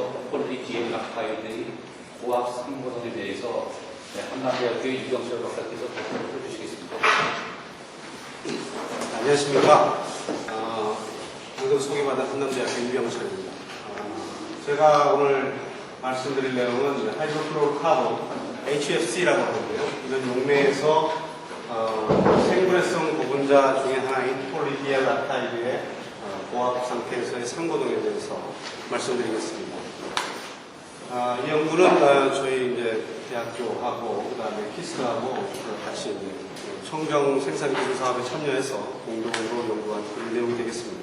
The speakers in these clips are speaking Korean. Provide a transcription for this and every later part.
대해서 폴리디엠 아카이드의 고압 상고동에 대해서 한남대학교의 유경철 박사께서 발표를 해주시겠습니다. 안녕하십니까. 방금 소개받은 한남대학교 유경철입니다. 제가 오늘 말씀드릴 내용은 하이드로플로르카본 HFC라고 하는데요. 이런 용매에서 생분해성 고분자 중에 하나인 폴리디엠 아카이드의 고압 상태에서의 상고동에 대해서 말씀드리겠습니다. 이 연구는 저희 이제 대학교하고 그다음에 키스하고 같이 청정 생산 기술 사업에 참여해서 공동으로 연구한 그런 내용이 되겠습니다.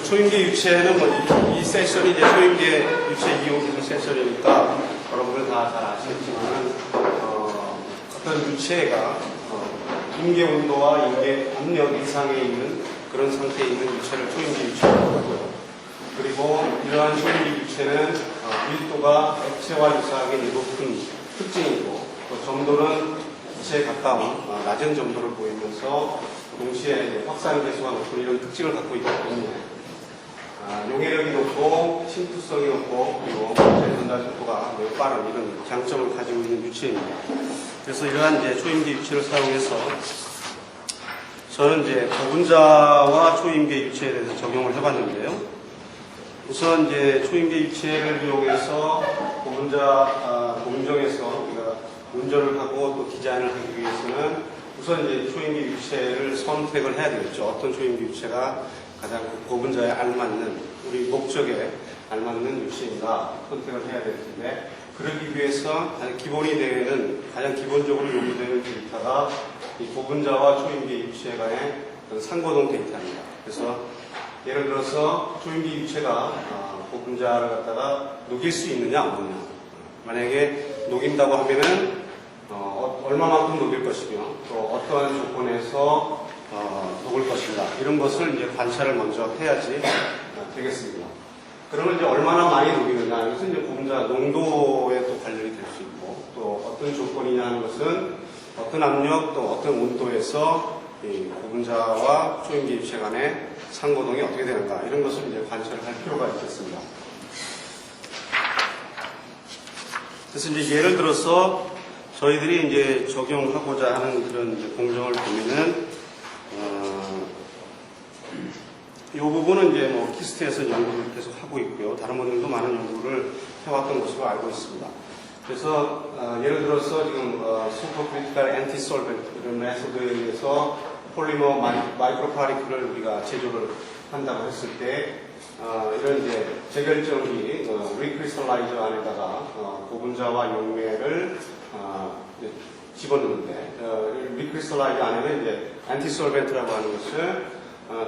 초임계 유체는 이 세션이 이제 초임계 유체 이용 기술 세션이니까 여러분들 다 잘 아시겠지만 어떤 유체가 임계 온도와 임계 압력 이상에 있는 그런 상태에 있는 유체를 초임계 유체라고 하고요. 그리고 이러한 초임계 유체는 밀도가 액체와 유사하게 높은 특징이고 또 점도는 기체에 가까운 낮은 점도를 보이면서 동시에 확산 계수가 높은 이런 특징을 갖고 있기 때문에 용해력이 높고 침투성이 높고 그리고 전달 속도가 매우 빠른 이런 장점을 가지고 있는 유체입니다. 그래서 이러한 이제 초임계 유체를 사용해서 저는 이제 고분자와 초임계 유체에 대해서 적용을 해봤는데요. 우선 이제 초임계 유체를 이용해서 고분자 공정에서 우리가 운전을 하고 또 디자인을 하기 위해서는 우선 이제 초임계 유체를 선택을 해야 되겠죠. 어떤 초임계 유체가 가장 고분자에 알맞는 우리 목적에 알맞는 유체인가 선택을 해야 될 텐데 그러기 위해서 가장 기본적으로 요구되는 데이터가 이 고분자와 초임계 유체 간의 상고동 데이터입니다. 그래서 예를 들어서 초임계 유체가 고분자를 갖다가 녹일 수 있느냐 없느냐. 만약에 녹인다고 하면은 얼마만큼 녹일 것이며 또 어떠한 조건에서 녹을 것인가 이런 것을 이제 관찰을 먼저 해야지 되겠습니다. 그러면 이제 얼마나 많이 녹이느냐 이것은 이제 고분자 농도에 또 관련이 될 수 있고 또 어떤 조건이냐 하는 것은 어떤 압력 또 어떤 온도에서 이 고분자와 초임계 유체 간의 상고동이 어떻게 되는가 이런 것을 이제 관찰을 할 필요가 있겠습니다. 그래서 이제 예를 들어서 저희들이 이제 적용하고자 하는 그런 이제 공정을 보면은 이 부분은 이제 뭐 키스트에서 연구를 계속 하고 있고요. 다른 분들도 많은 연구를 해왔던 것으로 알고 있습니다. 그래서 예를 들어서 지금 슈퍼크리티컬 앤티솔벤트 이런 메소드에 의해서 폴리머 마이크로 파티클을 우리가 제조를 한다고 했을 때 이런 이제 재결정기 리크리스탈라이저 안에다가 고분자와 용매를 집어넣는데 리크리스탈라이저 안에는 이제 앤티솔벤트라고 하는 것을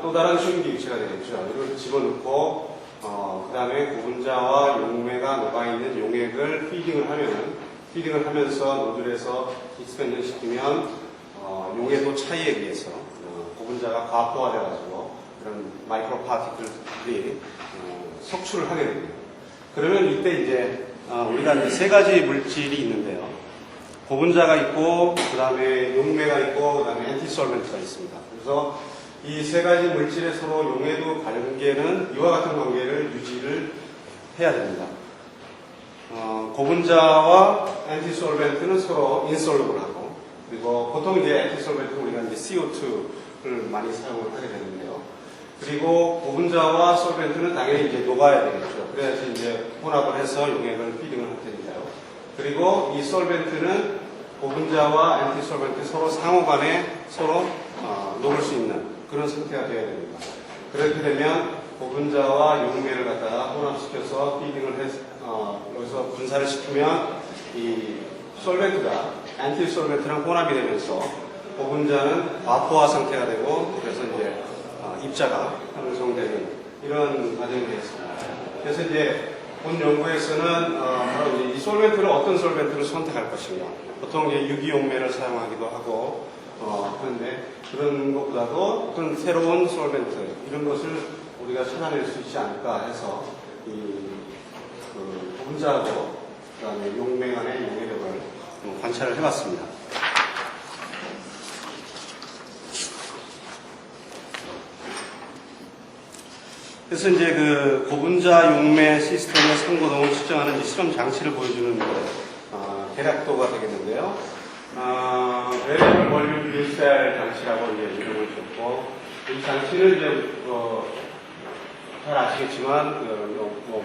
또 다른 초임계 유체가 되겠죠. 이걸 집어넣고 그 다음에 고분자와 용매가 녹아있는 용액을 피딩을 하면서 노즐에서 익스펜션 시키면 용해도 차이에 의해서 고분자가 과포화돼가지고 그런 마이크로 파티클들이 석출을 하게 됩니다. 그러면 이때 이제 우리가 이제 세 가지 물질이 있는데요. 고분자가 있고 그 다음에 용매가 있고 그 다음에 앤티솔벤트가 있습니다. 그래서 이 세 가지 물질의 서로 용해도 관계는 이와 같은 관계를 유지를 해야 됩니다. 고분자와 앤티솔벤트는 서로 인솔러블하고 그리고 보통 이제 앤티솔벤트는 우리가 이제 CO2를 많이 사용을 하게 되는데요. 그리고 고분자와 솔벤트는 당연히 이제 녹아야 되겠죠. 그래야지 이제 혼합을 해서 용액을 피딩을 할 테니까요. 그리고 이 솔벤트는 고분자와 앤티솔벤트 서로 상호간에 서로 녹을 수 있는 그런 상태가 되어야 됩니다. 그렇게 되면 고분자와 용매를 갖다가 혼합시켜서 피딩을 해서 여기서 분사를 시키면 이 솔벤트가 앤티솔벤트랑 혼합이 되면서 고분자는 과포화 상태가 되고 그래서 이제 입자가 형성되는 이런 과정이 되겠습니다. 그래서 이제 본 연구에서는 바로 이 솔벤트를 어떤 솔벤트를 선택할 것인가. 보통 이제 유기용매를 사용하기도 하고 그런데 그런 것보다도 어떤 새로운 솔벤트 이런 것을 우리가 찾아낼 수 있지 않을까 해서 이 고분자하고 그다음에 용매 간의 용해력을 관찰을 해봤습니다. 그래서 이제 그 고분자 용매 시스템의 상고동을 측정하는 이제 실험 장치를 보여주는 대략도가 되겠는데요. Variable Volume Bucell 장치라고 이제 이름을 줬고, 이 장치는 이제 잘 아시겠지만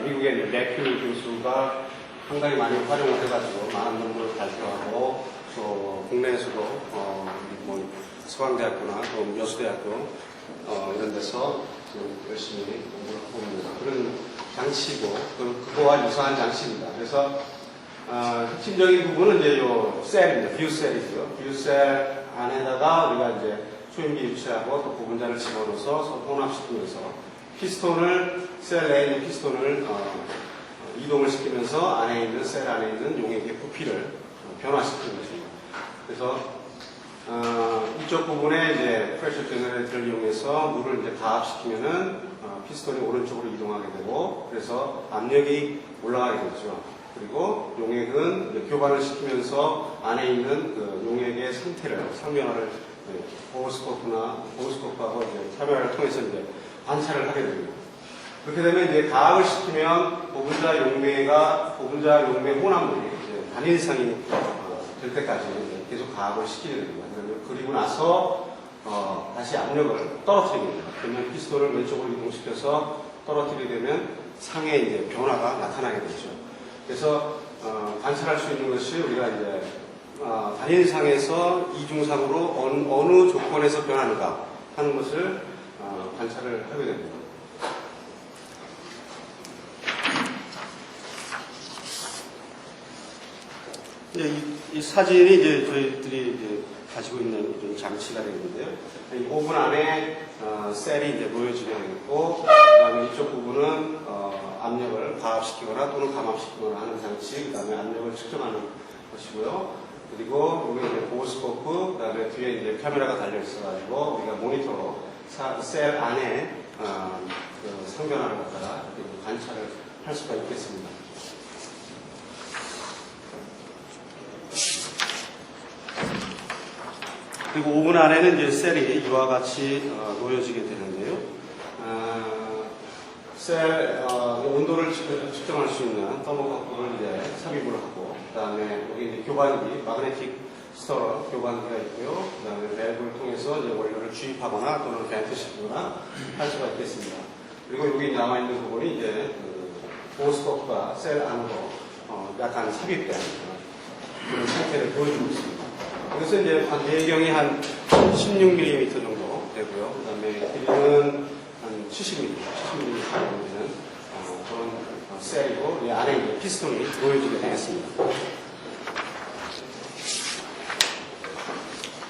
미국의 맥큐 교수가 상당히 많이 활용을 해가지고 많은 논문을 발표하고 또 국내에서도 서강대학교나 또 여수대학교 이런 데서 열심히 공부를 하고 있는 그런 장치고 그거와 유사한 장치입니다. 그래서 핵심적인 부분은 이제 요 셀입니다. 뷰셀이죠. 뷰셀 안에다가 우리가 이제 초임계 유체하고 또 고분자를 집어넣어서 혼합시키면서 피스톤을 셀 내에 있는 피스톤을 이동을 시키면서 안에 있는 셀 안에 있는 용액의 부피를 변화시키는 것입니다. 그래서 이쪽 부분에 이제 프레셔 제너레이터를 이용해서 물을 이제 가압시키면은 피스톤이 오른쪽으로 이동하게 되고 그래서 압력이 올라가게 되죠. 그리고 용액은 이제 교반을 시키면서 안에 있는 그 용액의 상태를 상변화를 보호스코프하고 이제 카메라를 통해서 이제 관찰을 하게 됩니다. 그렇게 되면 이제 가압을 시키면 고분자 용매 혼합물이 이제 단일상이 될 때까지 이제 계속 가압을 시키게 됩니다. 그리고 나서 다시 압력을 떨어뜨리게 됩니다. 그러면 피스톤을 왼쪽으로 이동시켜서 떨어뜨리게 되면 상에 이제 변화가 나타나게 되죠. 그래서 관찰할 수 있는 것이 우리가 이제 단일상에서 이중상으로 어느 조건에서 변하는가 하는 것을 관찰을 하게 됩니다. 이 사진이 이제 저희들이 이제 가지고 있는 이런 장치가 되는데요. 이 부분 안에 셀이 이제 놓여지게 되고, 그다음에 이쪽 부분은 압력을 가압시키거나 또는 감압시키거나 하는 장치, 그다음에 압력을 측정하는 것이고요. 그리고 여기 이제 보호스코프, 그다음에 뒤에 이제 카메라가 달려 있어가지고 우리가 모니터로 셀 안에 그 상변화를 갖다가 관찰을 할 수가 있겠습니다. 그리고 오븐 안에는 이제 셀이 이와 같이 놓여지게 되는데요. 셀 온도를 측정할 수 있는 터모커플을 이제 삽입을 하고, 그 다음에 여기 이제 교반기, 마그네틱 스터러 교반기가 있고요. 그 다음에 밸브를 통해서 이제 원료를 주입하거나 또는 벤트시키거나 할 수가 있겠습니다. 그리고 여기 남아있는 부분이 이제 보호스코프가 셀 안으로 약간 삽입된 그런 상태를 보여주고 있습니다. 그래서 이제 배경이 한 16mm 정도 되고요. 그 다음에 길이는 한 70mm 정도 되는 그런 셀이고, 이 안에 이제 피스톤이 놓여지게 되겠습니다.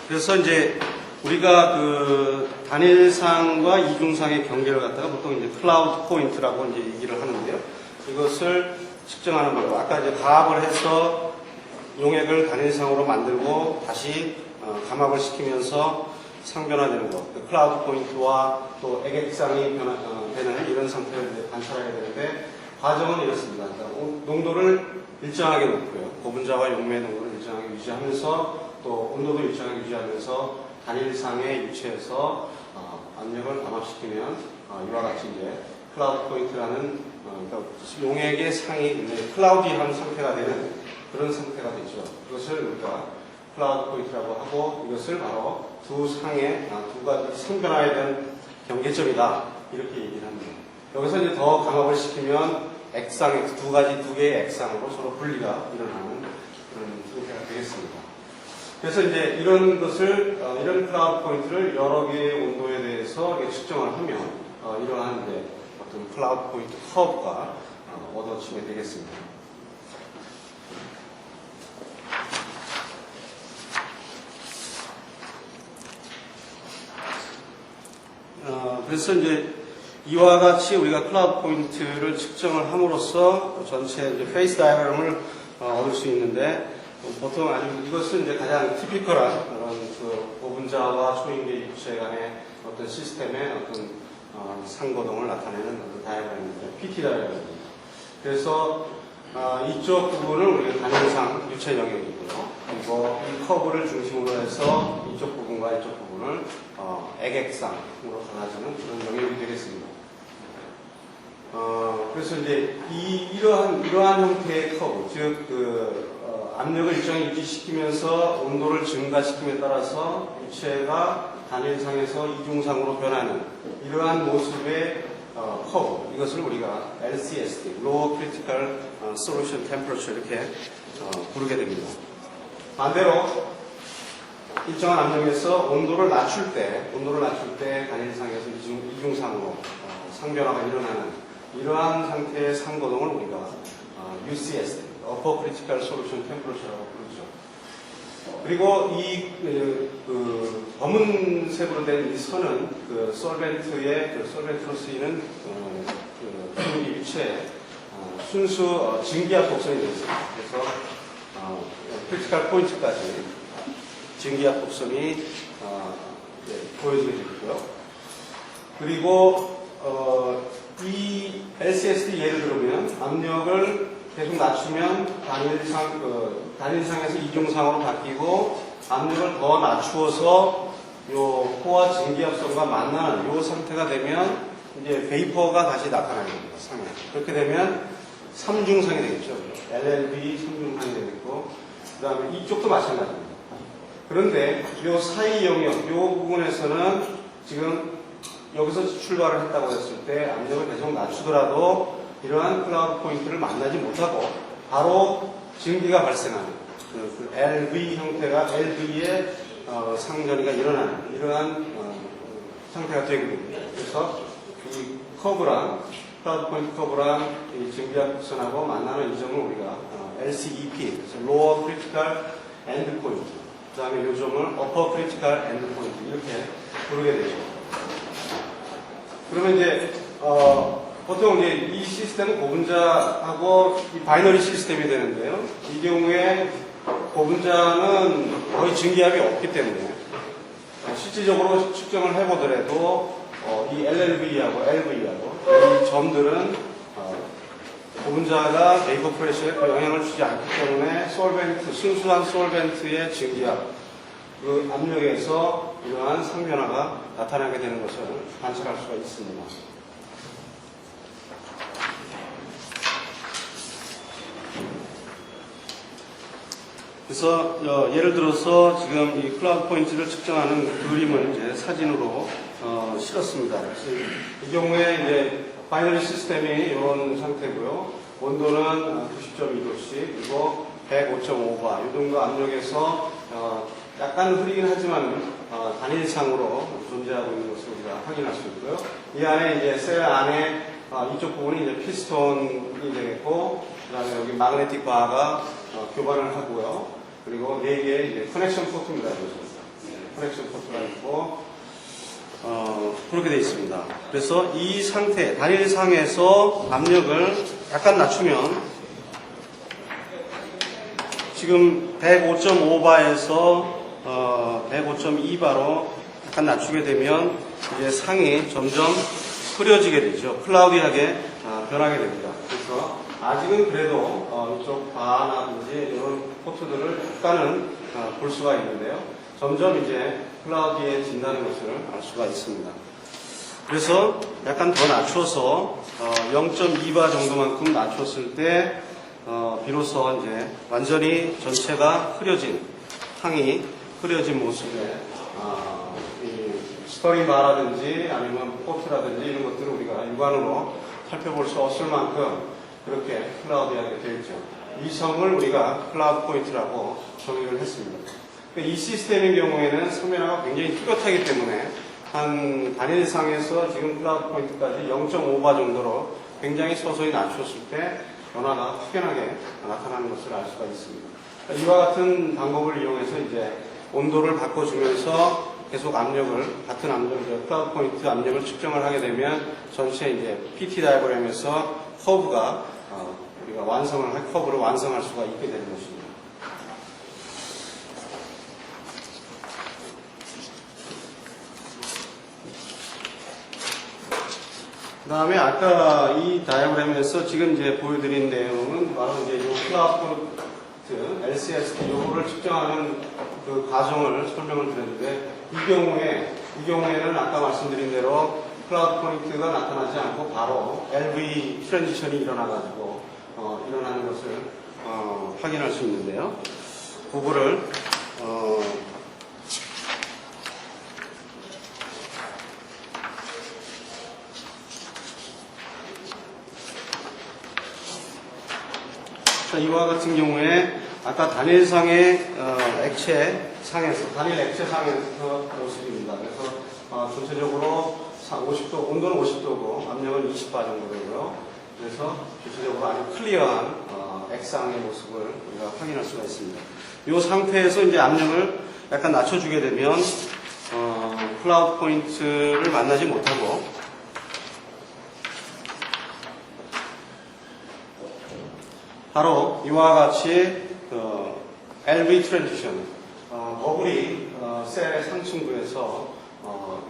그래서 이제 우리가 그 단일상과 이중상의 경계를 갖다가 보통 이제 클라우드 포인트라고 이제 얘기를 하는데요. 이것을 측정하는 방법. 아까 이제 가압을 해서 용액을 단일상으로 만들고 다시 감압을 시키면서 상변화되는 것, 그 클라우드 포인트와 또 액액상이 되는 이런 상태를 이제 관찰하게 되는데, 과정은 이렇습니다. 농도를 일정하게 놓고요. 고분자와 용매의 농도를 일정하게 유지하면서 또 온도도 일정하게 유지하면서 단일상에 유치해서 압력을 감압시키면 이와 같이 이제 클라우드 포인트라는 그러니까 용액의 상이 클라우디한 상태가 되는 그런 상태가 되죠. 그것을 우리가 클라우드 포인트라고 하고, 이것을 바로 두 상의 두 가지 상변화에 대한 경계점이다 이렇게 얘기를 합니다. 여기서 이제 더 감압을 시키면 액상의 두 개의 액상으로 서로 분리가 일어나는 그런 상태가 되겠습니다. 그래서 이제 이런 것을 이런 클라우드 포인트를 여러 개의 온도에 대해서 측정을 하면 이러한 이제 어떤 클라우드 포인트 커브가 얻어지게 되겠습니다. 그래서 이제 이와 같이 우리가 클라우드 포인트를 측정을 함으로써 전체 이제 페이스 다이어그램을 얻을 수 있는데, 보통 아주 이것은 이제 가장 티피컬한 그런 그 고분자와 초인계 유체 간의 어떤 시스템의 어떤 상거동을 나타내는 어떤 다이어그램입니다. PT 다이어그램입니다. 그래서 이쪽 부분을 우리가 단일상 유체 영역이고요. 그리고 이 커브를 중심으로 해서 이쪽 부분과 이쪽 부분을 애객상으로 갈라지는 그런 영역이 되겠습니다. 그래서 이제 이러한 형태의 커브, 즉 압력을 일정히 유지시키면서 온도를 증가시킴에 따라서 유체가 단일상에서 이중상으로 변하는 이러한 모습의 커브, 이것을 우리가 LCST, Low Critical Solution Temperature 이렇게 부르게 됩니다. 반대로 일정한 압력에서 온도를 낮출 때 단일상에서 이중상으로 상변화가 일어나는 이러한 상태의 상거동을 우리가 UCST, Upper Critical Solution Temperature라고 부르죠. 그리고 이 검은색으로 된 이 선은 솔벤트로 쓰이는 유체 순수 증기압 곡선이 되어 있습니다. 그래서 크리티컬 포인트까지 증기압 곡선이 보여지게 되고요. 그리고 이 LCST 예를 들면 압력을 계속 낮추면 단일상에서 이중상으로 바뀌고 압력을 더 낮추어서 요 포화 증기압선과 만나는 요 상태가 되면 이제 베이퍼가 다시 나타나게 됩니다. 상에. 그렇게 되면 3중상이 되겠죠. LLB 3중상이 되겠고 그 다음에 이쪽도 마찬가지입니다. 그런데 요 사이 영역, 요 부분에서는 지금 여기서 출발을 했다고 했을 때 압력을 계속 낮추더라도 이러한 클라우드 포인트를 만나지 못하고 바로 증기가 발생하는 그 LV 형태가 LV의 상전이가 일어나는 이러한 상태가 되게 됩니다. 그래서 이 커브랑 클라우드 포인트 커브랑 이 증기압 곡선하고 만나는 이 점을 우리가 LCEP, 그래서 Lower Critical End Point, 그 다음에 이 점을 Upper Critical End Point 이렇게 부르게 되죠. 그러면 이제 보통 이제 이 시스템은 고분자하고 이 바이너리 시스템이 되는데요. 이 경우에 고분자는 거의 증기압이 없기 때문에 실질적으로 측정을 해보더라도 이 LLV하고 LV하고 이 점들은 고분자가 베이퍼 프레셔에 영향을 주지 않기 때문에 순수한 솔벤트의 증기압, 그 압력에서 이러한 상변화가 나타나게 되는 것을 관찰할 수가 있습니다. 그래서 예를 들어서 지금 이 클라우드 포인트를 측정하는 그림을 이제 사진으로 실었습니다. 그래서 이 경우에 이제 바이너리 시스템이 이런 상태고요. 온도는 90.2도씨 그리고 105.5바 이 정도 압력에서 약간 흐리긴 하지만 단일상으로 존재하고 있는 것을 우리가 확인할 수 있고요. 이 안에 이제 셀 안에 이쪽 부분이 이제 피스톤이 되겠고, 그 다음에 여기 마그네틱 바가 교반을 하고요. 그리고 4개의 이제 커넥션 포트입니다. 커넥션 포트가 있고, 그렇게 되어 있습니다. 그래서 이 상태, 단일상에서 압력을 약간 낮추면, 지금 105.5바에서 105.2바로 약간 낮추게 되면 이제 상이 점점 흐려지게 되죠. 클라우디하게 변하게 됩니다. 그래서 아직은 그래도 이쪽 바나든지 이런 포트들을 약간은 볼 수가 있는데요. 점점 이제 클라우디해진다는 것을 알 수가 있습니다. 그래서 약간 더 낮춰서 0.2바 정도만큼 낮췄을 때 비로소 이제 완전히 전체가 흐려진 상이 흐려진 모습에 이 스토리 바라든지 아니면 포트라든지 이런 것들을 우리가 육안으로 살펴볼 수 없을 만큼 그렇게 클라우디하게 되어 있죠. 이 성을 우리가 클라우드 포인트라고 정의를 했습니다. 이 시스템의 경우에는 상변화가 굉장히 뚜렷하기 때문에 한 단일상에서 지금 클라우드 포인트까지 0.5바 정도로 굉장히 서서히 낮췄을 때 변화가 확연하게 나타나는 것을 알 수가 있습니다. 이와 같은 방법을 이용해서 이제 온도를 바꿔주면서 계속 압력을, 같은 압력, 클라우드 포인트 압력을 측정을 하게 되면 전체 이제 PT 다이어그램에서 커브가, 우리가 커브를 완성할 수가 있게 되는 것입니다. 그 다음에 아까 이 다이어그램에서 지금 이제 보여드린 내용은 바로 이제 이 클라우드 포인트 LCST 요거를 측정하는 그 과정을 설명을 드렸는데 이 경우에는 아까 말씀드린 대로 클라우드 포인트가 나타나지 않고 바로 LV 트랜지션이 일어나가지고 일어나는 것을 확인할 수 있는데요. 그거를 자, 이와 같은 경우에 아까 단일상의 액체 상에서 단일 액체 상에서 모습입니다. 그래서 전체적으로 50도 온도는 50도고 압력은 20바 정도 되고요. 그래서 전체적으로 아주 클리어한 액상의 모습을 우리가 확인할 수가 있습니다. 이 상태에서 이제 압력을 약간 낮춰주게 되면 클라우드 포인트를 만나지 못하고 바로 이와 같이 LV 트랜지션 버블이 셀의 상층부에서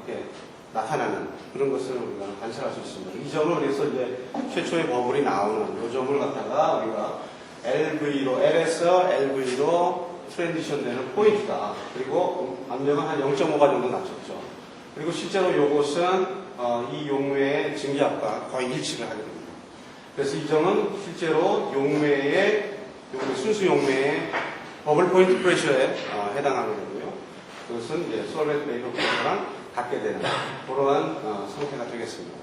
이렇게 나타나는 그런 것을 우리가 관찰할 수 있습니다. 이 점을 그래서 이제 최초의 버블이 나오는 이 점을 갖다가 우리가 LS에서 LV로 트랜지션 되는 포인트다. 그리고 압력은 한 0.5가 정도 낮췄죠. 그리고 실제로 이것은 이 용매의 증기압과 거의 일치를 하게 됩니다. 그래서 이 점은 실제로 순수 용매의 버블 포인트 프레셔에 해당하게 되고요. 그것은 이제 솔벤트 메이커 프레셔랑 같게 되는 그러한 상태가 되겠습니다.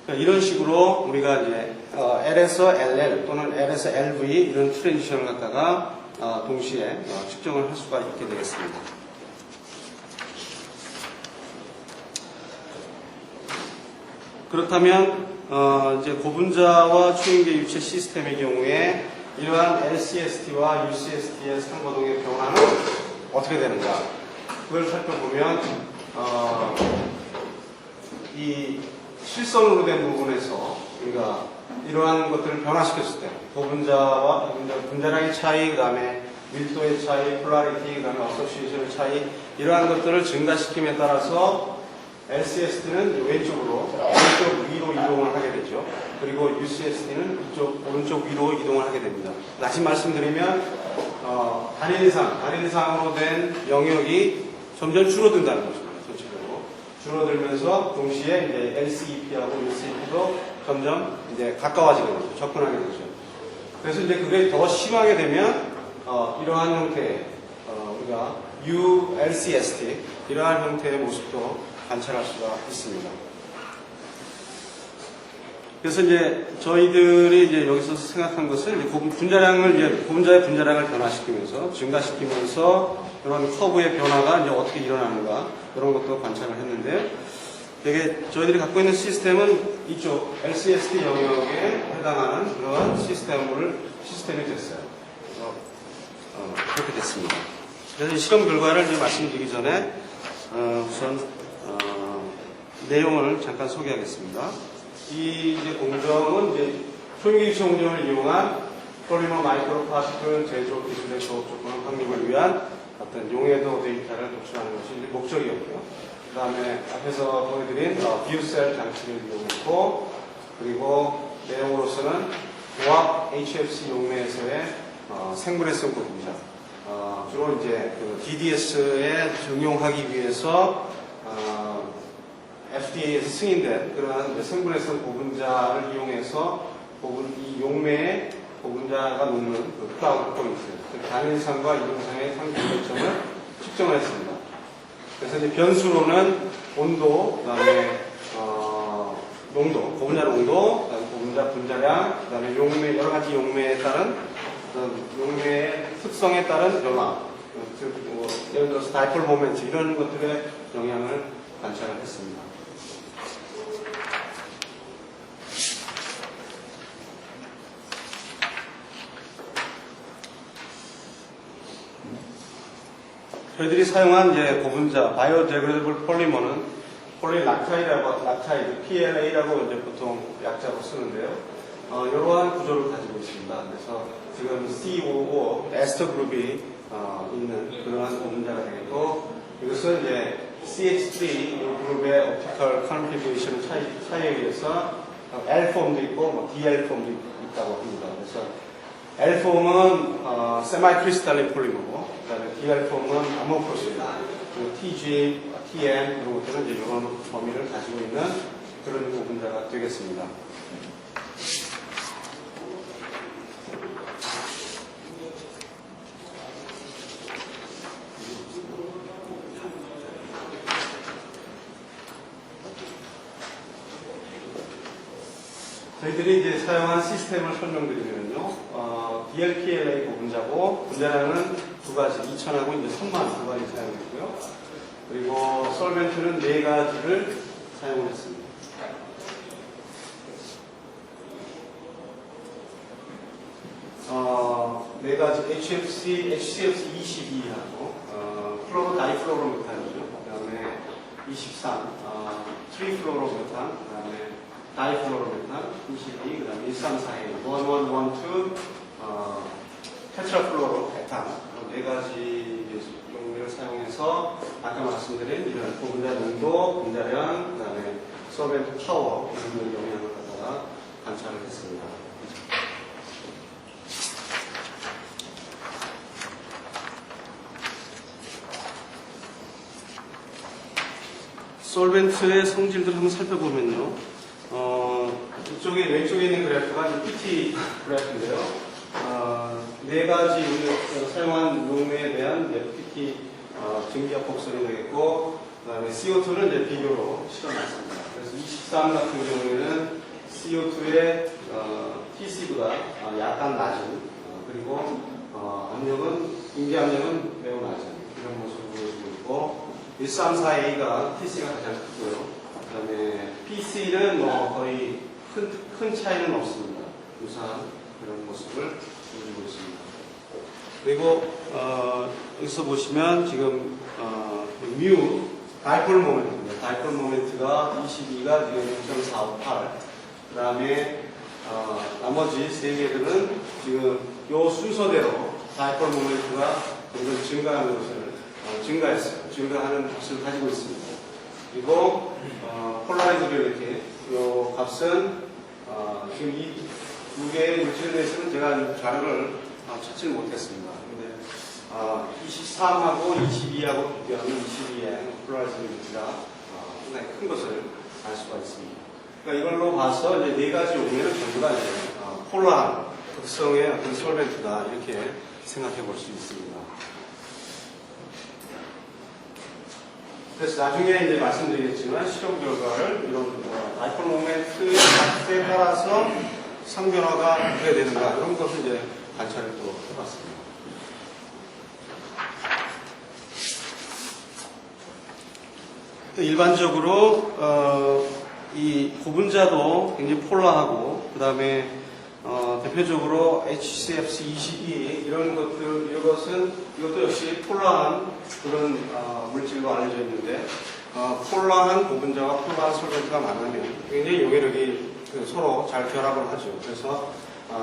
이런 식으로 우리가 이제 L에서 LL 또는 L에서 LV 이런 트랜지션을 갖다가 동시에 측정을 할 수가 있게 되겠습니다. 그렇다면 이제 고분자와 초인계 유체 시스템의 경우에 이러한 LCST와 UCST의 상거동의 변화는 어떻게 되는가? 그걸 살펴보면 이 실선으로 된 부분에서 우리가 이러한 것들을 변화시켰을 때 고분자와 분자량의 차이, 그 다음에 밀도의 차이, 폴라리티, 그 다음에 어소시에이션의 차이 이러한 것들을 증가시킴에 따라서 LCST는 왼쪽 위로 이동을 하게 되죠. 그리고 UCST는 오른쪽 위로 이동을 하게 됩니다. 다시 말씀드리면 단일상으로 된 영역이 점점 줄어든다는 것입니다. 전체적으로 줄어들면서 동시에 이제 LCEP하고 UCEP도 점점 이제 가까워지게 되죠. 접근하게 되죠. 그래서 이제 그게 더 심하게 되면 이러한 형태의 우리가 ULCST 이러한 형태의 모습도 관찰할 수가 있습니다. 그래서 이제 저희들이 이제 여기서 생각한 것은 이제 고분자의 분자량을 변화시키면서 증가시키면서 이런 커브의 변화가 이제 어떻게 일어나는가 이런 것도 관찰을 했는데 되게 저희들이 갖고 있는 시스템은 이쪽 LCST 영역에 해당하는 그런 시스템이 됐어요. 그렇게 됐습니다. 그래서 이 실험 결과를 이제 말씀드리기 전에 우선 내용을 잠깐 소개하겠습니다. 이 이제 공정은 이제 초인계 유체 공정을 이용한 폴리머 마이크로 파티클 제조 기술의 조업 조건 확립을 위한 어떤 용해도 데이터를 도출하는 것이 이제 목적이었고요. 그 다음에 앞에서 보여드린 뷰셀 장치를 이용했고, 그리고 내용으로서는 고압 HFC 용매에서의 생물해성 고분자, 주로 이제 그 DDS에 적용하기 위해서 FDA에서 승인된 그러한 생분해성 고분자를 이용해서 이 용매의 고분자가 놓는 그 클라우드 포인트, 단일상과 이동상의 상균점을 측정을 했습니다. 그래서 이제 변수로는 온도, 그 다음에 농도, 고분자 농도, 그다음에 고분자 분자량, 그 다음에 용매, 여러 가지 용매에 따른 용매의 특성에 따른 변화, 즉 예를 들어서 다이폴 모멘트 이런 것들의 영향을 관찰을 했습니다. 저희들이 사용한 이제 고분자 바이오데그레이블 폴리머는 폴리락타이드, PLA라고 이제 보통 약자로 쓰는데요. 이러한 구조를 가지고 있습니다. 그래서 지금 C55 에스터 그룹이 있는 그러한 고분자가 되겠고, 이것은 이제 CH3 그룹의 옵티컬 컨피규레이션 차이에 의해서 L 폼도 있고 DL 폼도 있다고 합니다. 그래서 L폼은 세마이 크리스탈린 폴리머고, 그다음에 DL폼은 아모포스입니다. TG, TM 이런 것들은 이제 이런 범위를 가지고 있는 그런 고분자가 되겠습니다. 저희들이 이제 사용한 시스템을 설명드리면요. DLPLA 고분자고, 분자량은 두 가지, 2000하고 이제 1000만 두 가지 사용했고요. 그리고 솔벤트는 네 가지를 사용했습니다. 네 가지 HCFC 22하고, 플로로 다이플로로메탄이죠. 그 다음에 23, 트리플로로메탄, 그 다음에 다이플로로메탄 22, 그 다음에 134A, 1112, 테트라플로로메탄 네 가지 용매를 사용해서 아까 말씀드린 이런 고분자 농도, 분자량, 그 다음에 솔벤트 파워 이런 영향을 갖다가 관찰을 했습니다. 솔벤트의 성질들을 한번 살펴보면요. 이쪽에 왼쪽에 있는 그래프가 이제 PT 그래프인데요. 네 가지 우리가 사용한 용매에 대한 PT 증기압 곡선이 되겠고, 그 다음에 CO2는 이제 비교로 실어놨습니다. 그래서 23 같은 경우에는 CO2의 TC보다 약간 낮은, 그리고 압력은, 인기 압력은 매우 낮은 이런 모습을 보여주고 있고, 134A가 TC가 가장 크고요. 그 다음에 PC는 뭐 거의 큰 차이는 없습니다. 유사한 그런 모습을 보여주고 있습니다. 그리고 여기서 보시면 지금 뮤 다이폴 모멘트입니다. 다이폴 모멘트가 22가 지금 0.458. 그 다음에 나머지 세 개들은 지금 요 순서대로 다이폴 모멘트가 점점 증가하는 것을 증가하는 값을 가지고 있습니다. 그리고 폴라리드 이렇게 요 값은 지금 이 두 개의 물질에 대해서는 제가 자료를 찾지 못했습니다. 근데 23하고 22하고 비교하면 22의 폴라리드 물질가 상당히 큰 것을 알 수가 있습니다. 그러니까 이걸로 봐서 이제 네 가지 용매는 전부 다 이제 폴라한 특성의 어떤 솔벤트다 이렇게 생각해 볼 수 있습니다. 그래서 나중에 이제 말씀드리겠지만 실험 결과를 이런 다이폴 모멘트의 값에 따라서 상변화가 어떻게 되는가 이런 것을 이제 관찰을 또 해봤습니다. 일반적으로 이 고분자도 굉장히 폴라하고 그 다음에 대표적으로 HCFC 22 이런 것들 이것도 역시 폴라한 그런 물질로 알려져 있는데 폴라한 고분자와 폴라한 솔벤트가 만나면 굉장히 용해력이 서로 잘 결합을 하죠. 그래서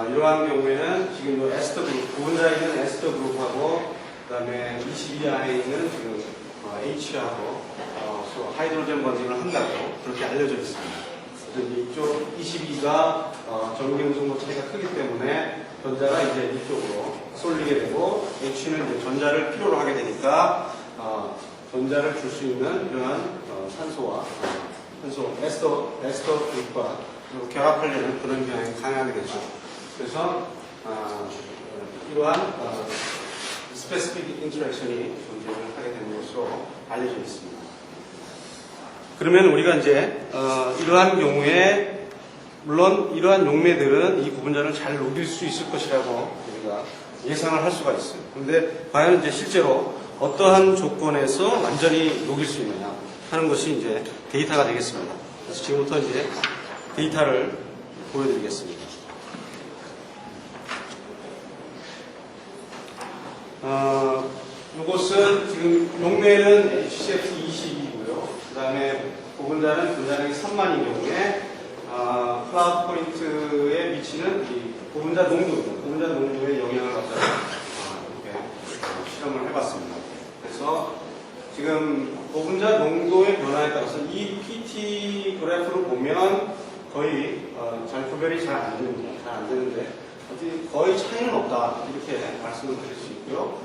이러한 경우에는 지금 이 에스터 그룹 고분자에 있는 에스터 그룹하고 그 다음에 22 안에 있는 지금 H하고 하이드로젠 번딩을 한다고 그렇게 알려져 있습니다. 이쪽 22가 전기 정도 차이가 크기 때문에 전자가 이제 이쪽으로 쏠리게 되고 H는 이제 전자를 필요로 하게 되니까 전자를 줄 수 있는 이러한 산소 에스터 그룹과 결합하려는 그런 경향이 강하게 되죠. 그래서 이러한 스페시픽 인터랙션이 존재를 하게 되는 것으로 알려져 있습니다. 그러면 우리가 이제 이러한 경우에 물론 이러한 용매들은 이 구분자를 잘 녹일 수 있을 것이라고 우리가 예상을 할 수가 있어요. 그런데 과연 이제 실제로 어떠한 조건에서 완전히 녹일 수 있느냐 하는 것이 이제 데이터가 되겠습니다. 그래서 지금부터 이제 데이터를 보여드리겠습니다. 이것은 지금 용매는 HCFC 22이고요. 그 다음에 고분자는 분자량이 3만인 경우에 클라우드 포인트에 미치는 이 고분자 농도입니다. 고분자 농도에 영향을 갖다가 이렇게 실험을 해봤습니다. 그래서 지금 고분자 농도의 변화에 따라서 이 PT 그래프를 보면 거의 잘 구별이 잘 안 됩니다. 잘 안 되는데 거의 차이는 없다 이렇게 말씀을 드릴 수 있고요.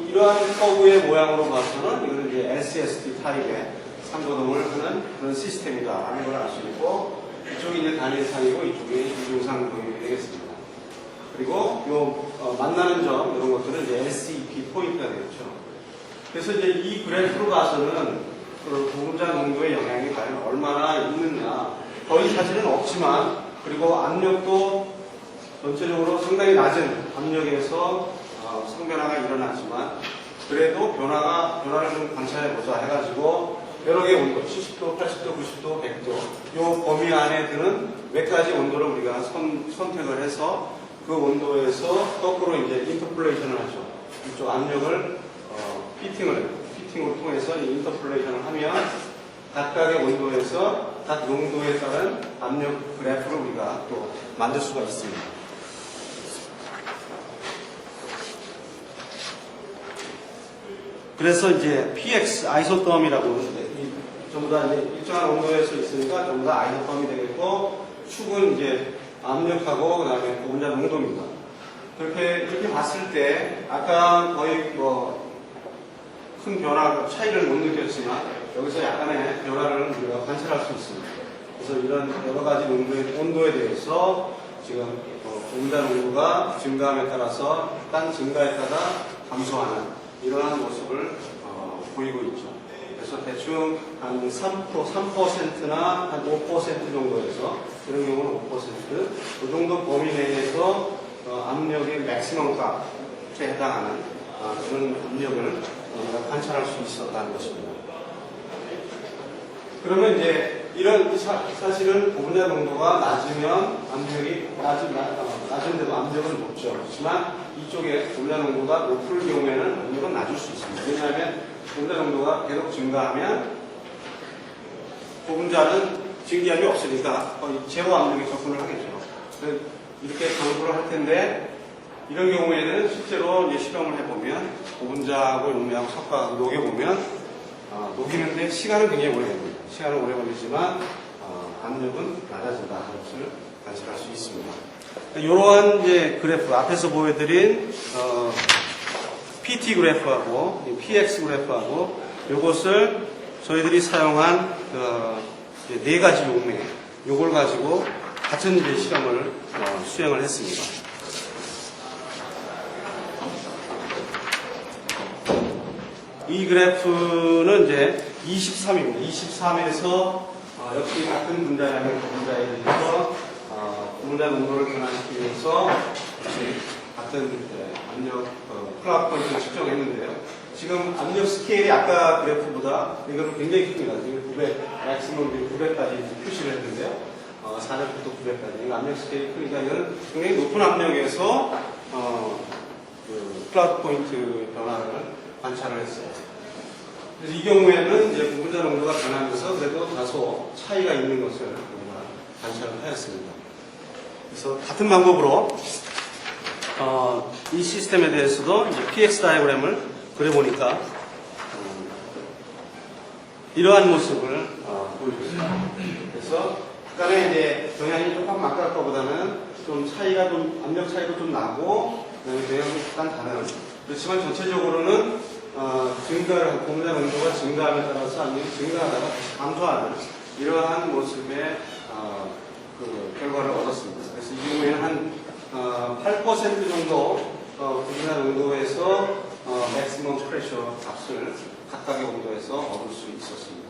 이러한 커브의 모양으로 봐서는 이거는 이제 LCSD 타입의 상거동을 하는 그런 시스템이다라는 걸 알 수 있고, 이쪽이 이제 단일상이고 이쪽이 이중상 동입이 되겠습니다. 그리고 요 만나는 점 이런 것들은 이제 LCP 포인트가 되겠죠. 그래서 이제 이 그래프로 봐서는 그 보분자 농도의 영향이 과연 얼마나 있느냐, 거의 사실은 없지만, 그리고 압력도 전체적으로 상당히 낮은 압력에서 성변화가 일어나지만, 그래도 변화를 좀 관찰해보자 해가지고 여러 개의 온도, 70도, 80도, 90도, 100도 요 범위 안에 드는 몇 가지 온도를 우리가 선택을 해서 그 온도에서 거꾸로 이제 인터폴레이션을 하죠. 이쪽 압력을 피팅을 통해서 인터폴레이션을 하면 각각의 온도에서 각 농도에 따른 압력 그래프를 우리가 또 만들 수가 있습니다. 그래서 이제 PX 아이소톰이라고 전부 다 이제 일정한 온도에서 있으니까 전부 다 아이소톰이 되겠고, 축은 이제 압력하고 그다음에 보분자 농도입니다. 이렇게 봤을 때 아까 거의 큰 변화 차이를 못 느꼈지만 여기서 약간의 변화를 우리가 관찰할 수 있습니다. 그래서 이런 여러 가지 온도에 대해서 지금 보분자 농도가 증가함에 따라서 딴 증가에 따라 감소하는 이러한 모습을 보이고 있죠. 그래서 대충 한 3%나 한 5% 정도에서, 이런 경우는 5%, 그 정도 범위 내에서 압력의 맥시멈 값에 해당하는 그런 압력을 우리가 관찰할 수 있었다는 것입니다. 그러면 이제 이런 사실은 보분자 농도가 낮으면 압력이 낮은데도 압력은 높죠. 그렇지만 이쪽에 보분자 농도가 높을 경우에는 압력은 낮을 수 있습니다. 왜냐하면 보분자 농도가 계속 증가하면 보분자는 증기압이 없으니까 거의 제로 압력에 접근을 하겠죠. 이렇게 강조를 할 텐데, 이런 경우에는 실제로 이제 실험을 해보면 보분자하고 용매하고 섞어서 녹여보면 녹이는데 시간은 굉장히 오래 걸립니다. 시간은 오래 걸리지만 압력은 낮아진다는 것을 관찰할 수 있습니다. 이러한 이제 그래프, 앞에서 보여드린 PT 그래프하고 PX 그래프하고 이것을 저희들이 사용한 네 가지 용매, 요걸 가지고 같은 이제 실험을 수행을 했습니다. 이 그래프는 이제 23입니다. 23에서 역시 같은 분자량의 분자에 대해서 분자 농도를 변화시키기 위해서 같은 압력 플랍 포인트를 측정했는데요. 지금 압력 스케일이 아까 그래프보다 이거는 굉장히 큽니다. 지금 900, 맥시멈 900까지 표시를 했는데요. 400부터 900까지. 압력 스케일이 크니까 이거는 굉장히 높은 압력에서 플랍 포인트 변화를 관찰을 했어요. 그래서 이 경우에는 이제 분자 농도가 변하면서 그래도 다소 차이가 있는 것을 우리가 관찰을 하였습니다. 그래서 같은 방법으로 이 시스템에 대해서도 이제 PX 다이어그램을 그려보니까 이러한 모습을 보여줬습니다. 그래서 약간의 이제 경향이 조금 아까 거보다는 좀 차이가 좀 압력 차이도 좀 나고 경향이 약간 다른. 그렇지만 전체적으로는 증가를 보분자 농도가 증가함에 따라서 압력이 증가하다가 다시 감소하는 이러한 모습의 그 결과를 얻었습니다. 그래서 이 경우에는 한 8% 정도 보분자 농도에서 맥시멈 프레셔 값을 각각의 온도에서 얻을 수 있었습니다.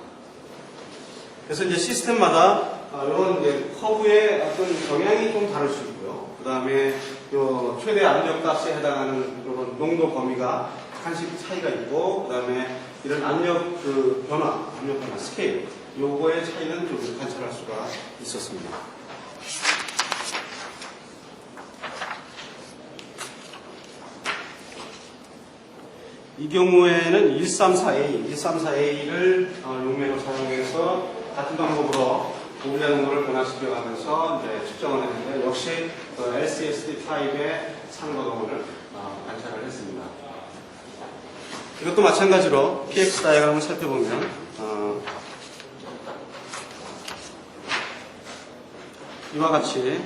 그래서 이제 시스템마다 이런 이제 커브의 어떤 경향이 좀 다를 수 있고요. 그 다음에 최대 압력 값에 해당하는 이런 농도 범위가 한씩 차이가 있고, 그 다음에 이런 압력 변화 스케일, 요거의 차이는 좀 관찰할 수가 있었습니다. 이 경우에는 134A를 용매로 사용해서 같은 방법으로 보분자 농도를 변화시켜가면서 이제 측정을 했는데, 역시 LCSD 타입의 상거동을 관찰을 했습니다. 이것도 마찬가지로 PX 다이어그램을 살펴보면 이와 같이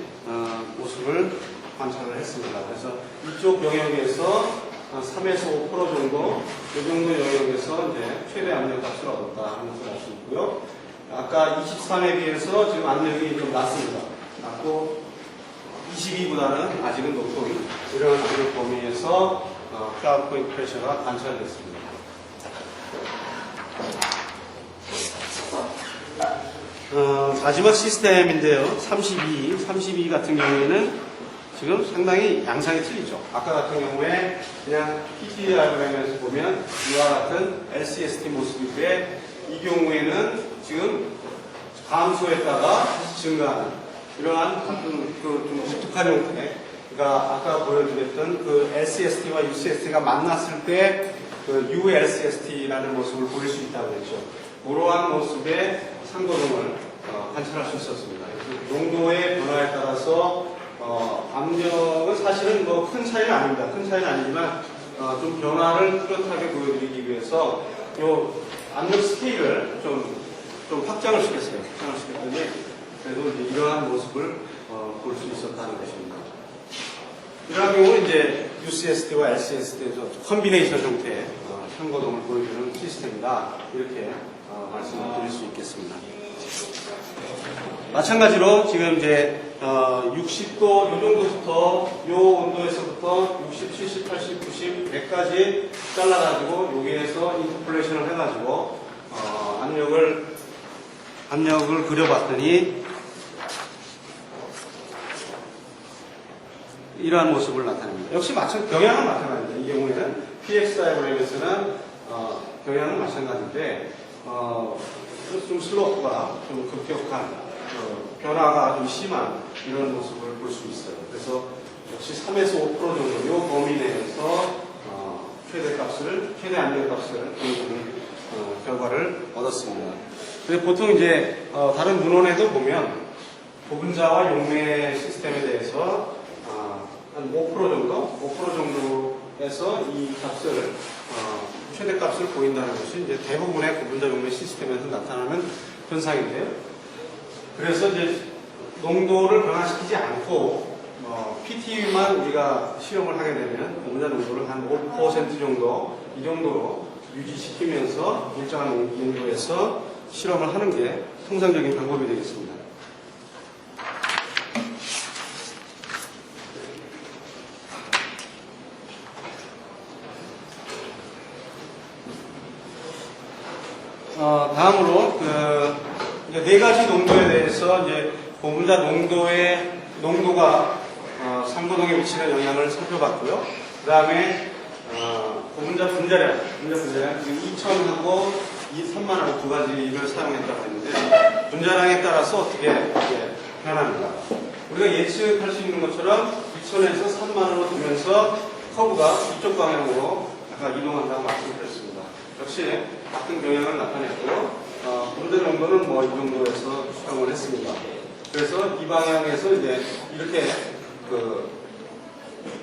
모습을 관찰을 했습니다. 그래서 이쪽 영역에서 3에서 5% 정도, 이 정도 영역에서 이제 최대 압력 값을 얻었다 하는 것을 알 수 있고요. 아까 23에 비해서 지금 압력이 좀 낮습니다. 낮고 22보다는 아직은 높은 이런 압력 범위에서 클라우드 포인트 프레셔가 관찰됐습니다. 마지막 시스템인데요. 32 같은 경우에는 지금 상당히 양상이 틀리죠. 아까 같은 경우에 그냥 PT 디아그램에서 보면 이와 같은 LCST 모습인데 이 경우에는 지금 감소했다가 증가하는 이러한 좀 독특한 형태. 그러니까 아까 보여드렸던 그 LCST와 UCST가 만났을 때 그 ULCST라는 모습을 보일 수 있다고 했죠. 그러한 모습의 상고동을 관찰할 수 있었습니다. 농도의 변화에 따라서 압력은 사실은 뭐 큰 차이는 아닙니다. 큰 차이는 아니지만 좀 변화를 뚜렷하게 보여드리기 위해서 요 압력 스케일을 좀 확장을 시켰어요. 확장을 시켰더니 그래도 이제 이러한 모습을 볼 수 있었다는 것입니다. 이러한 경우는 이제 UCST와 LCST에서 컨비네이션 형태의 상고동을 보여주는 시스템이다. 이렇게 말씀을 드릴 수 있겠습니다. 마찬가지로 지금 이제 60도 요 정도부터 요 온도에서부터 60, 70, 80, 90, 100까지 잘라가지고 여기에서 인터폴레이션을 해가지고 압력을 그려봤더니 이러한 모습을 나타냅니다. 역시 경향은 마찬가지입니다. 이 경우에는 PX 다이어그램에서는 경향은 마찬가지인데 좀 슬로프가 좀 급격한 변화가 좀 심한 이런 모습을 볼 수 있어요. 그래서 역시 3에서 5% 정도 이 범위 내에서 최대 압력 값을 보여주는 결과를 얻었습니다. 그래서 보통 이제 다른 문헌에도 보면 고분자와 용매 시스템에 대해서 한 5% 정도에서 이 값을 최대값을 보인다는 것이 이제 대부분의 고분자 용매 시스템에서 나타나는 현상인데요. 그래서 이제 농도를 변화시키지 않고 PT만 우리가 실험을 하게 되면 고분자 농도를 한 5% 정도 이 정도로 유지시키면서 일정한 농도에서 실험을 하는 게 통상적인 방법이 되겠습니다. 다음으로 이제 네 가지 농도에 대해서 이제 고분자 농도가 상고동에 미치는 영향을 살펴봤고요. 그 다음에 고분자 분자량 지금 2,000하고 3만하고 두 가지를 사용했다고 했는데 분자량에 따라서 어떻게 변합니다. 우리가 예측할 수 있는 것처럼 2,000에서 3만으로 두면서 커브가 이쪽 방향으로 약간 이동한다고 말씀드렸습니다. 역시 같은 경향을 나타냈고 분자 정도는 뭐 이 정도에서 추정을 했습니다. 그래서 이 방향에서 이제 이렇게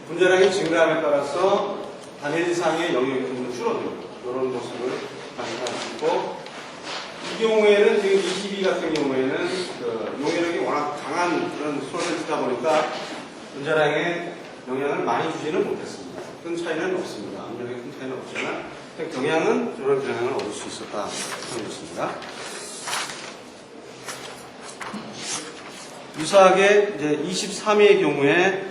분자량이 증가함에 따라서 단일상의 영역이 좀 줄어들고 이런 모습을 관찰할 수 있고 이 경우에는 지금 22 같은 경우에는 용해력이 워낙 강한 그런 솔벤트다 보니까 분자량에 영향을 많이 주지는 못했습니다. 큰 차이는 없습니다. 압력에 큰 차이는 없지만 경향은 이런 경향을 얻을 수 있었다 하는 것입니다. 유사하게 이제 23회의 경우에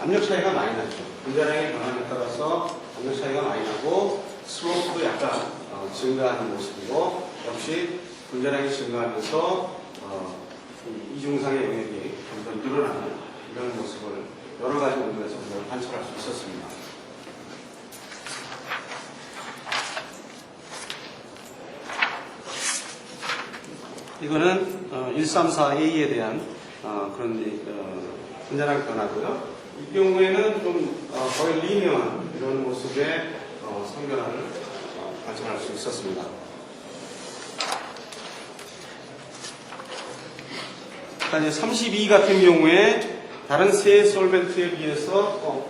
압력 차이가 많이 나죠. 분자량의 변화에 따라서 압력 차이가 많이 나고 슬로프도 약간 증가하는 모습이고 역시 분자량이 증가하면서 이중상의 영역이 점점 늘어나는 이런 모습을 여러 가지 온도에서 관찰할 수 있었습니다. 이거는 134A에 대한 그런 분자량 변화고요. 이 경우에는 좀 거의 리니어한 이런 모습의 성변화를 관찰할 수 있었습니다. 이제 32 같은 경우에 다른 세 솔벤트에 비해서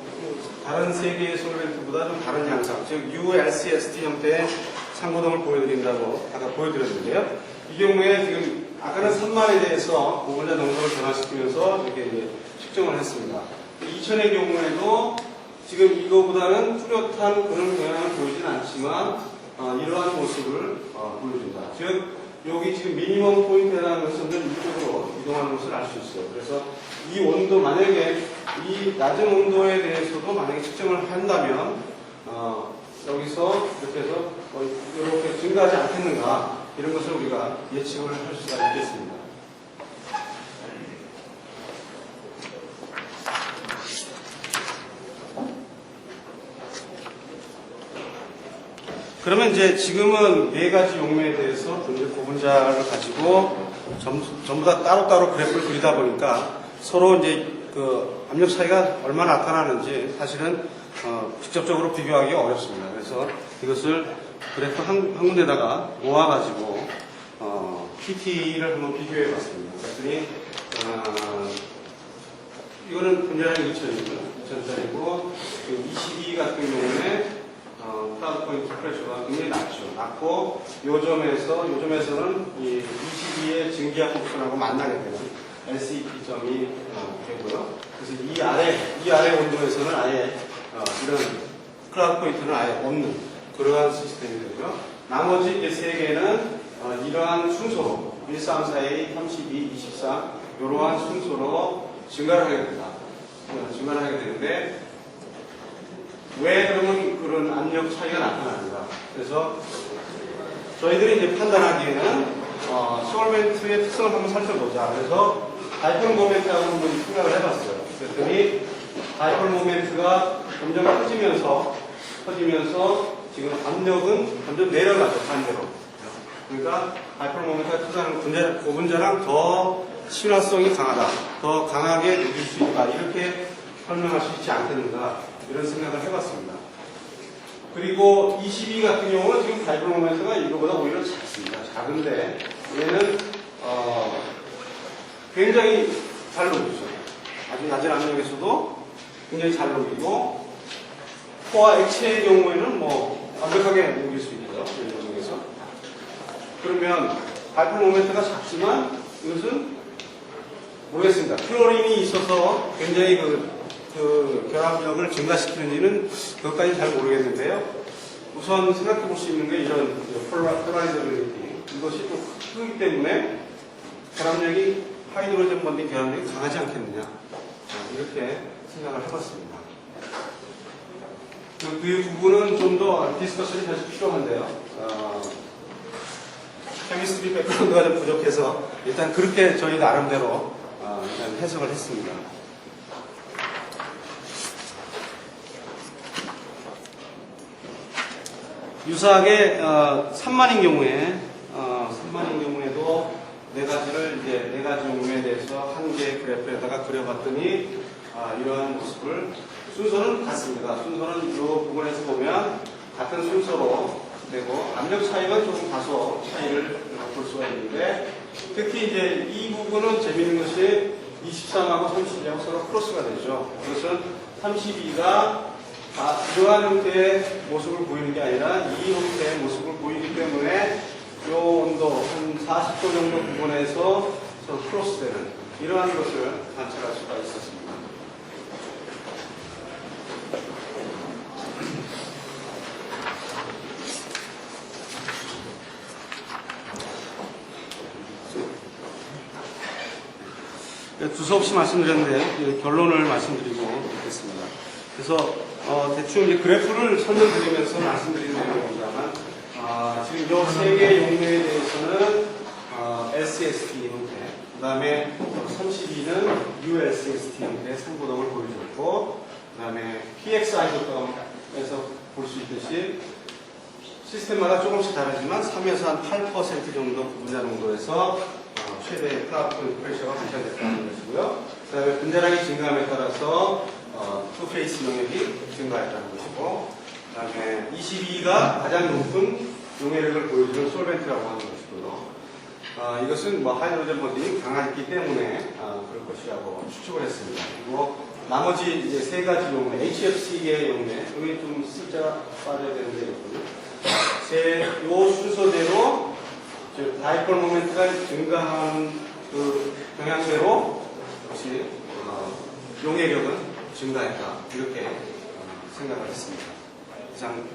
다른 세 개의 솔벤트보다 좀 다른 양상, 즉 ULCST 형태의 상고동을 보여드린다고 아까 보여드렸는데요. 이 경우에 지금 아까는 3만에 대해서 고분자 농도를 변화시키면서 이렇게 측정을 했습니다. 2000의 경우에도 지금 이거보다는 뚜렷한 그런 경향을 보이진 않지만 이러한 모습을 보여준다. 즉 여기 지금 미니멈 포인트라는 것은 이쪽으로 이동하는 것을 알 수 있어요. 그래서 이 온도, 만약에 이 낮은 온도에 대해서도 만약에 측정을 한다면 여기서 이렇게 해서 이렇게 증가하지 않겠는가, 이런 것을 우리가 예측을 할 수가 있겠습니다. 그러면 이제 지금은 네 가지 용매에 대해서 이제 고분자를 가지고 전부 다 따로따로 그래프를 그리다 보니까 서로 이제 그 압력 차이가 얼마나 나타나는지 사실은 직접적으로 비교하기 어렵습니다. 그래서 이것을 그래프 한 군데다가 모아가지고 PT를 한번 비교해 봤습니다. 그랬더니 이거는 분자량이 2000짜리고 22 같은 경우에 클라우드 포인트 프레셔가 굉장히 낮고 요점에서는 이 22의 증기압 곡선하고 만나게 되는 LCP점이 되고요. 그래서 이 아래 온도에서는 아예 이런 클라우드 포인트는 아예 없는 그러한 시스템이 되고요. 나머지 이제 세 개는 이러한 순서로 1, 3, 4, 32, 24 이러한 순서로 증가를 하게 됩니다. 증가를 하게 되는데 왜 그러면 그런 압력 차이가 나타납니다. 그래서 저희들이 이제 판단하기에는 솔벤트의 특성을 한번 살펴보자. 그래서 다이폴 모멘트하고 한번 생각을 해봤어요. 그랬더니 다이폴 모멘트가 점점 커지면서 지금 압력은 점점 내려가죠. 반대로. 그러니까 다이폴 모멘트가 특성은 고분자랑 더 친화성이 강하다. 더 강하게 느낄 수 있다. 이렇게 설명할 수 있지 않겠는가. 이런 생각을 해봤습니다. 그리고 22 같은 경우는 지금 다이폴 모멘트가 이거보다 오히려 작습니다. 작은데 얘는 굉장히 잘 녹이죠. 아주 낮은 압력에서도 굉장히 잘 녹이고 포와 액체의 경우에는 뭐 완벽하게 녹일 수 있고요. 이런 경우에서 그러면 다이폴 모멘트가 작지만 이것은 모르겠습니다. 클로린이 있어서 굉장히 그 결합력을 증가시키는지는 그것까지 잘 모르겠는데요. 우선 생각해 볼 수 있는 게 이런 폴라리저빌리티, 이것이 또 크기 때문에 결합력이 하이드로젠 번딩 결합력이 강하지 않겠느냐, 이렇게 생각을 해봤습니다. 그 부분은 좀 더 디스커션이 사실 필요한데요. 케미스트리 백그라운드가 좀 부족해서 일단 그렇게 저희 나름대로 일단 해석을 했습니다. 유사하게 3만인 경우에도 네 가지 용매에 대해서 한 개의 그래프에다가 그려봤더니 이러한 모습을 순서는 같습니다. 순서는 이 부분에서 보면 같은 순서로 되고 압력 차이가 조금 다소 차이를 볼 수가 있는데 특히 이제 이 부분은 재미있는 것이 23하고 32하고 서로 크로스가 되죠. 그것은 32가 이러한 형태의 모습을 보이는 게 아니라 이 형태의 모습을 보이기 때문에 이 온도 한 40도 정도 부분에서 서로 크로스되는 이러한 것을 관찰할 수가 있었습니다. 두서없이 말씀드렸는데요. 결론을 말씀드리고 있겠습니다. 그래서 대충 이제 그래프를 설명드리면서 말씀드리는 내용입니다만 지금 이 세 개의 용매에 대해서는 LCST 형태, 그 다음에 32는 ULCST 형태의 상고동을 보여줬고, 그 다음에 PXI 도점에서 볼 수 있듯이 시스템마다 조금씩 다르지만 3에서 한 8% 정도 분자 농도에서 최대 클라우드 프레셔가 발생됐다는 것이고요. 그 다음에 분자량이 증가함에 따라서 투페이스 용액이 증가했다는 것이고, 그 다음에 22가 가장 높은 용해력을 보여주는 솔벤트라고 하는 것이고요. 이것은 뭐 하이드로젠 번딩이 강하기 때문에 그럴 것이라고 추측을 했습니다. 그리고 나머지 이제 세 가지 용해, HFC의 용해, 여기 좀 숫자가 빠져야 되는데 요 순서대로 다이폴 모멘트가 증가하는 그 경향대로 역시 용해력은 증가했다 이렇게 생각을 했습니다. 이상